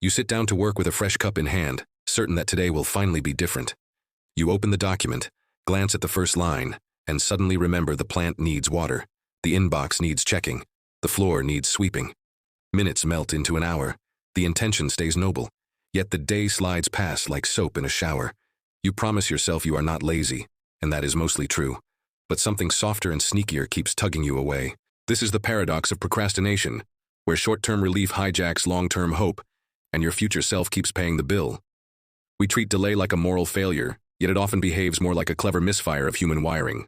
You sit down to work with a fresh cup in hand, certain that today will finally be different. You open the document, glance at the first line, and suddenly remember the plant needs water, the inbox needs checking, the floor needs sweeping. Minutes melt into an hour. The intention stays noble, yet the day slides past like soap in a shower. You promise yourself you are not lazy, and that is mostly true. But something softer and sneakier keeps tugging you away. This is the paradox of procrastination, where short-term relief hijacks long-term hope, and your future self keeps paying the bill. We treat delay like a moral failure, yet it often behaves more like a clever misfire of human wiring.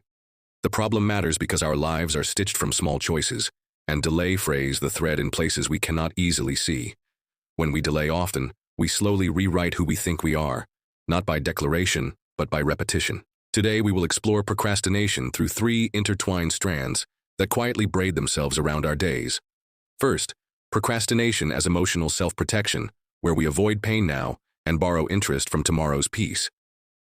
The problem matters because our lives are stitched from small choices, and delay frays the thread in places we cannot easily see. When we delay often, we slowly rewrite who we think we are, not by declaration, but by repetition. Today we will explore procrastination through 3 intertwined strands that quietly braid themselves around our days. First, procrastination as emotional self-protection, where we avoid pain now and borrow interest from tomorrow's peace.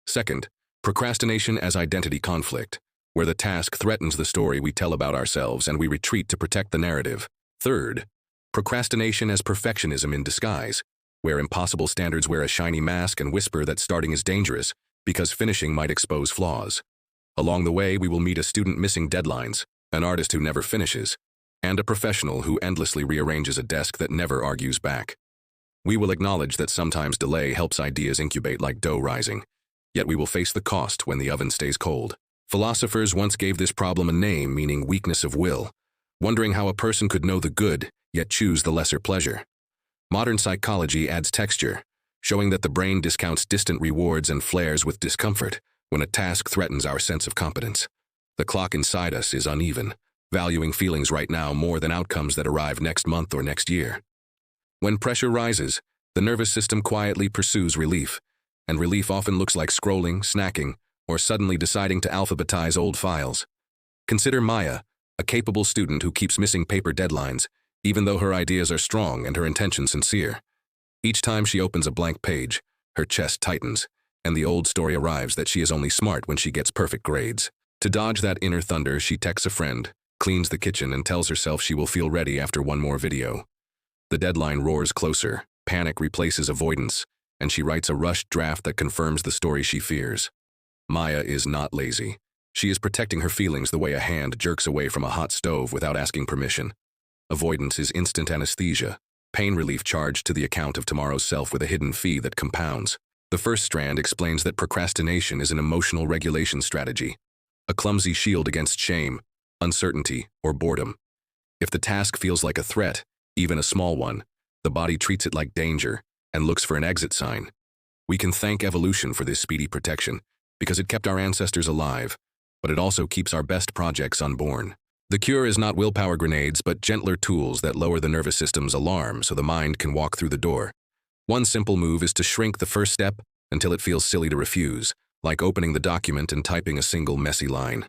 Second, procrastination as identity conflict, where the task threatens the story we tell about ourselves and we retreat to protect the narrative. Third, procrastination as perfectionism in disguise, where impossible standards wear a shiny mask and whisper that starting is dangerous because finishing might expose flaws. Along the way, we will meet a student missing deadlines, an artist who never finishes, and a professional who endlessly rearranges a desk that never argues back. We will acknowledge that sometimes delay helps ideas incubate like dough rising, yet we will face the cost when the oven stays cold. Philosophers once gave this problem a name, meaning weakness of will, wondering how a person could know the good, yet choose the lesser pleasure. Modern psychology adds texture, showing that the brain discounts distant rewards and flares with discomfort when a task threatens our sense of competence. The clock inside us is uneven, valuing feelings right now more than outcomes that arrive next month or next year. When pressure rises, the nervous system quietly pursues relief, and relief often looks like scrolling, snacking, or suddenly deciding to alphabetize old files. Consider Maya, a capable student who keeps missing paper deadlines, even though her ideas are strong and her intention sincere. Each time she opens a blank page, her chest tightens, and the old story arrives that she is only smart when she gets perfect grades. To dodge that inner thunder, she texts a friend, cleans the kitchen, and tells herself she will feel ready after one more video. The deadline roars closer, panic replaces avoidance, and she writes a rushed draft that confirms the story she fears. Maya is not lazy. She is protecting her feelings the way a hand jerks away from a hot stove without asking permission. Avoidance is instant anesthesia, pain relief charged to the account of tomorrow's self with a hidden fee that compounds. The first strand explains that procrastination is an emotional regulation strategy, a clumsy shield against shame, uncertainty, or boredom. If the task feels like a threat, even a small one, the body treats it like danger and looks for an exit sign. We can thank evolution for this speedy protection because it kept our ancestors alive, but it also keeps our best projects unborn. The cure is not willpower grenades, but gentler tools that lower the nervous system's alarm so the mind can walk through the door. One simple move is to shrink the first step until it feels silly to refuse, like opening the document and typing a single messy line.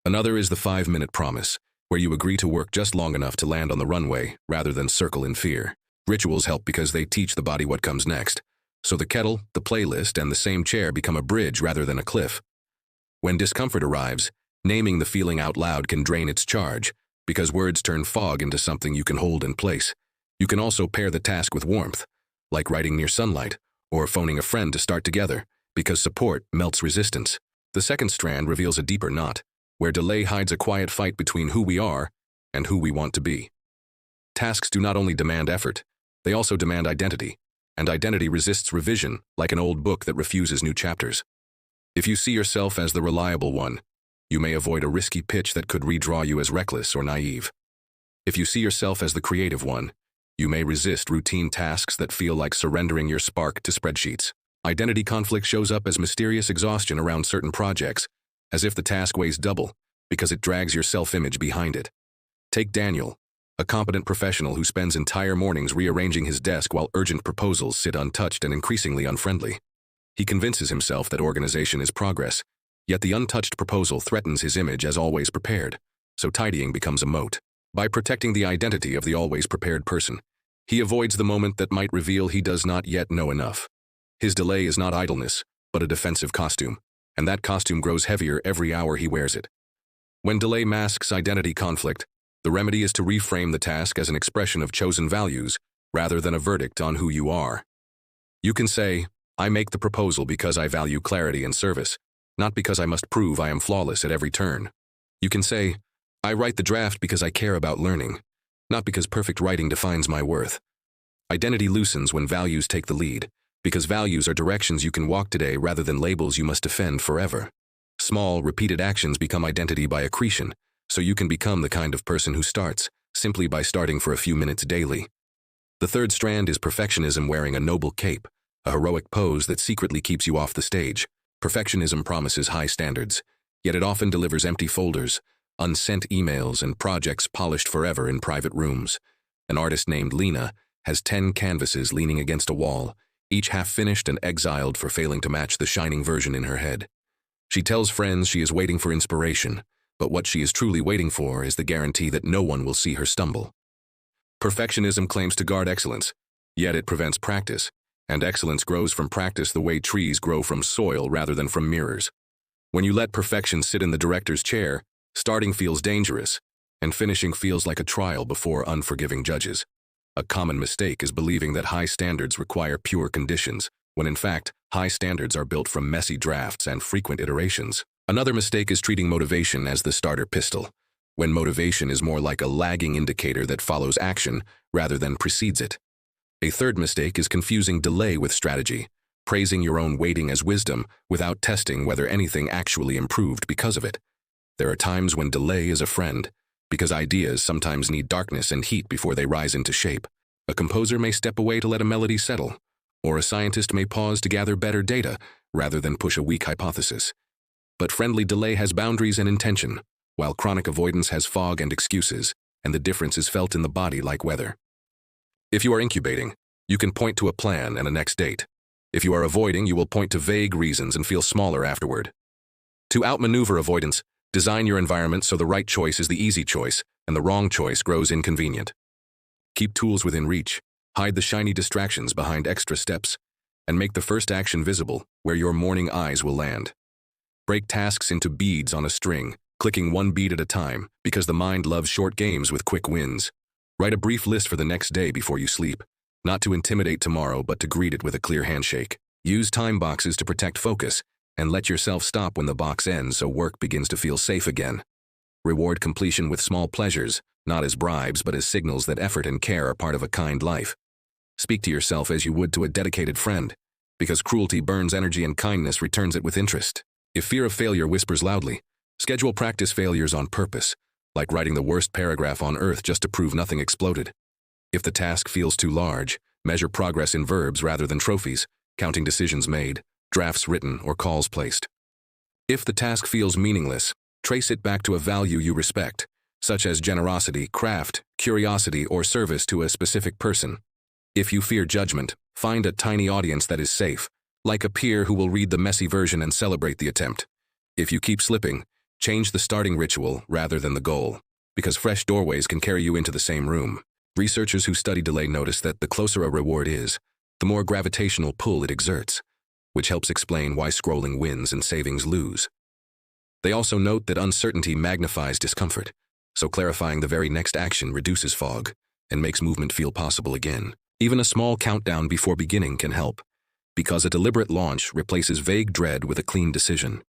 Another is the 5-minute promise, where you agree to work just long enough to land on the runway rather than circle in fear. Rituals help because they teach the body what comes next. So the kettle, the playlist, and the same chair become a bridge rather than a cliff. When discomfort arrives, naming the feeling out loud can drain its charge, because words turn fog into something you can hold in place. You can also pair the task with warmth, like writing near sunlight, or phoning a friend to start together, because support melts resistance. The second strand reveals a deeper knot, where delay hides a quiet fight between who we are and who we want to be. Tasks do not only demand effort, they also demand identity, and identity resists revision like an old book that refuses new chapters. If you see yourself as the reliable one, you may avoid a risky pitch that could redraw you as reckless or naive. If you see yourself as the creative one, you may resist routine tasks that feel like surrendering your spark to spreadsheets. Identity conflict shows up as mysterious exhaustion around certain projects, as if the task weighs double, because it drags your self-image behind it. Take Daniel, a competent professional who spends entire mornings rearranging his desk while urgent proposals sit untouched and increasingly unfriendly. He convinces himself that organization is progress, yet the untouched proposal threatens his image as always prepared, so tidying becomes a moat. By protecting the identity of the always prepared person, he avoids the moment that might reveal he does not yet know enough. His delay is not idleness, but a defensive costume, and that costume grows heavier every hour he wears it. When delay masks identity conflict, the remedy is to reframe the task as an expression of chosen values rather than a verdict on who you are. You can say, I make the proposal because I value clarity and service, not because I must prove I am flawless at every turn. You can say, I write the draft because I care about learning, not because perfect writing defines my worth. Identity loosens when values take the lead, because values are directions you can walk today rather than labels you must defend forever. Small, repeated actions become identity by accretion, so you can become the kind of person who starts, simply by starting for a few minutes daily. The third strand is perfectionism wearing a noble cape, a heroic pose that secretly keeps you off the stage. Perfectionism promises high standards, yet it often delivers empty folders, unsent emails, and projects polished forever in private rooms. An artist named Lena has 10 canvases leaning against a wall, each half-finished and exiled for failing to match the shining version in her head. She tells friends she is waiting for inspiration, but what she is truly waiting for is the guarantee that no one will see her stumble. Perfectionism claims to guard excellence, yet it prevents practice, and excellence grows from practice the way trees grow from soil rather than from mirrors. When you let perfection sit in the director's chair, starting feels dangerous, and finishing feels like a trial before unforgiving judges. A common mistake is believing that high standards require pure conditions, when in fact, high standards are built from messy drafts and frequent iterations. Another mistake is treating motivation as the starter pistol, when motivation is more like a lagging indicator that follows action rather than precedes it. A third mistake is confusing delay with strategy, praising your own waiting as wisdom without testing whether anything actually improved because of it. There are times when delay is a friend, because ideas sometimes need darkness and heat before they rise into shape. A composer may step away to let a melody settle, or a scientist may pause to gather better data rather than push a weak hypothesis. But friendly delay has boundaries and intention, while chronic avoidance has fog and excuses, and the difference is felt in the body like weather. If you are incubating, you can point to a plan and a next date. If you are avoiding, you will point to vague reasons and feel smaller afterward. To outmaneuver avoidance, design your environment so the right choice is the easy choice and the wrong choice grows inconvenient. Keep tools within reach, hide the shiny distractions behind extra steps, and make the first action visible where your morning eyes will land. Break tasks into beads on a string, clicking one bead at a time, because the mind loves short games with quick wins. Write a brief list for the next day before you sleep, not to intimidate tomorrow but to greet it with a clear handshake. Use time boxes to protect focus, and let yourself stop when the box ends so work begins to feel safe again. Reward completion with small pleasures, not as bribes but as signals that effort and care are part of a kind life. Speak to yourself as you would to a dedicated friend, because cruelty burns energy and kindness returns it with interest. If fear of failure whispers loudly, schedule practice failures on purpose, like writing the worst paragraph on earth just to prove nothing exploded. If the task feels too large, measure progress in verbs rather than trophies, counting decisions made, drafts written, or calls placed. If the task feels meaningless, trace it back to a value you respect, such as generosity, craft, curiosity, or service to a specific person. If you fear judgment, find a tiny audience that is safe, like a peer who will read the messy version and celebrate the attempt. If you keep slipping, change the starting ritual rather than the goal, because fresh doorways can carry you into the same room. Researchers who study delay notice that the closer a reward is, the more gravitational pull it exerts, which helps explain why scrolling wins and savings lose. They also note that uncertainty magnifies discomfort, so clarifying the very next action reduces fog and makes movement feel possible again. Even a small countdown before beginning can help, because a deliberate launch replaces vague dread with a clean decision.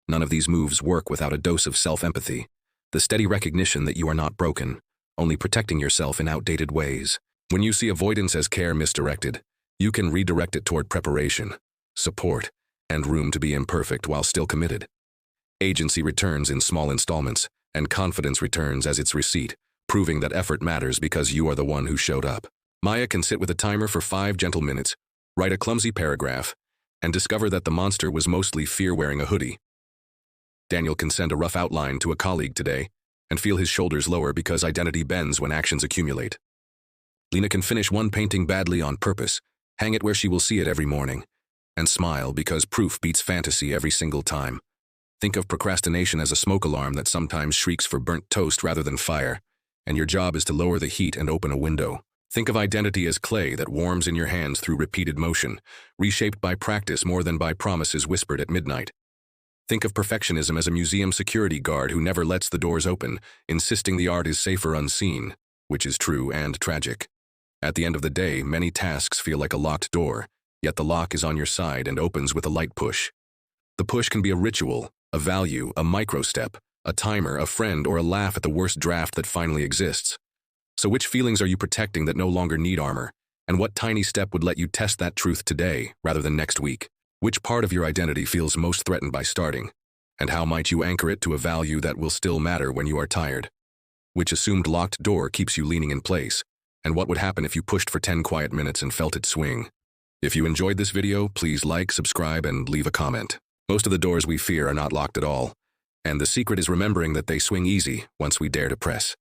None of these moves work without a dose of self-empathy, the steady recognition that you are not broken, only protecting yourself in outdated ways. When you see avoidance as care misdirected, you can redirect it toward preparation, support, and room to be imperfect while still committed. Agency returns in small installments, and confidence returns as its receipt, proving that effort matters because you are the one who showed up. Maya can sit with a timer for 5 gentle minutes, write a clumsy paragraph, and discover that the monster was mostly fear wearing a hoodie. Daniel can send a rough outline to a colleague today and feel his shoulders lower because identity bends when actions accumulate. Lena can finish one painting badly on purpose, hang it where she will see it every morning, and smile because proof beats fantasy every single time. Think of procrastination as a smoke alarm that sometimes shrieks for burnt toast rather than fire, and your job is to lower the heat and open a window. Think of identity as clay that warms in your hands through repeated motion, reshaped by practice more than by promises whispered at midnight. Think of perfectionism as a museum security guard who never lets the doors open, insisting the art is safer unseen, which is true and tragic. At the end of the day, many tasks feel like a locked door, yet the lock is on your side and opens with a light push. The push can be a ritual, a value, a micro-step, a timer, a friend, or a laugh at the worst draft that finally exists. So which feelings are you protecting that no longer need armor? And what tiny step would let you test that truth today rather than next week? Which part of your identity feels most threatened by starting? And how might you anchor it to a value that will still matter when you are tired? Which assumed locked door keeps you leaning in place? And what would happen if you pushed for 10 quiet minutes and felt it swing? If you enjoyed this video, please like, subscribe, and leave a comment. Most of the doors we fear are not locked at all, and the secret is remembering that they swing easy once we dare to press.